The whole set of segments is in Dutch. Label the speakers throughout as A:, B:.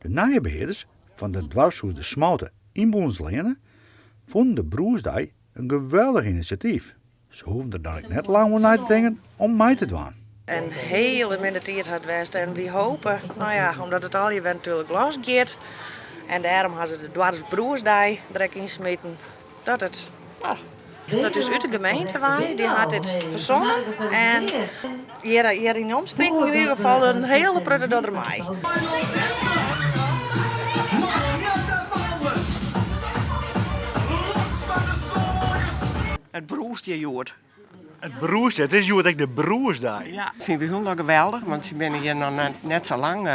A: De naaibeheerders van de dwarshoes De Smouten in Boenslenen vonden de Broersdij een geweldig initiatief. Ze hoefden er dan net lang voor na te denken om mee te doen.
B: Een hele minder tijd had geweest en we hopen, omdat het al eventueel glas gaat. En daarom hadden ze de Dwarsbroersdij direct insmeten. Dat is uit de gemeente wij, die had dit verzonnen. En hier in de omstreken in ieder geval een hele prutte door mij.
C: Het broertje joert.
D: Het broertje, het is eigenlijk de Broersdij.
C: Ja. Ik vind het heel geweldig, want ze ben hier nog net zo lang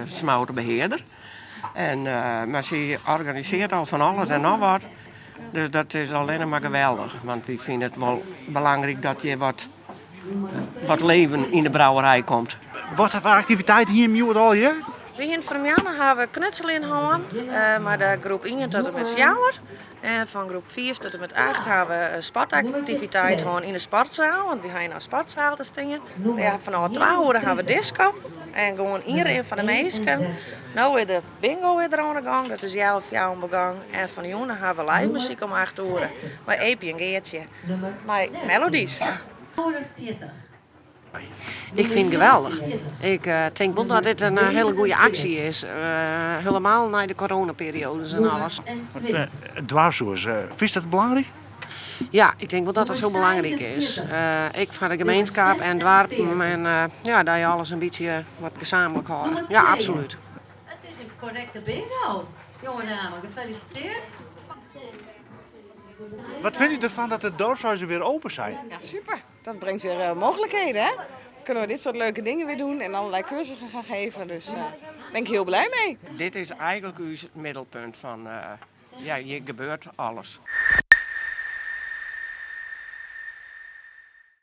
C: smoutenbeheerder. Maar ze organiseert al van alles en nog wat. Dus dat is alleen maar geweldig. Want we vinden het wel belangrijk dat je wat leven in de brouwerij komt.
D: Wat voor activiteiten hier in Mjoerd al je?
B: We in Vermjane hebben knutsel in houden, maar de groep 1 tot en met 4. En van groep 4 tot en met 8 hebben we een sportactiviteit gewoon in de sportzaal, want we gaan naar de sportzaal te stingen. Ja, vanaf 12 uur hebben we disco en gewoon iedereen van de meesten. Nou weer de bingo weer aan de gang, dat is jou of jou begang. En van jongen hebben we live muziek om 8 uur. Maar Eepje en Geertje, maar melodies.
E: 40.
F: Ik vind het geweldig. Ik denk wel dat dit een hele goede actie is. Helemaal na de coronaperiodes en alles.
D: Het dwarshoes, vind je dat belangrijk?
F: Ja, ik denk wel dat dat heel belangrijk is. Ik van de gemeenschap en het dorp en dat je alles een beetje wat gezamenlijk houdt. Ja, absoluut.
E: Het is een correcte bingo. Jonge dame, gefeliciteerd.
D: Wat vindt u ervan dat de dorpshuizen weer open zijn?
G: Ja, super. Dat brengt weer mogelijkheden, hè? Kunnen we dit soort leuke dingen weer doen en allerlei cursussen gaan geven. Dus daar ben ik heel blij mee.
C: Dit is eigenlijk uw middelpunt van, hier gebeurt alles.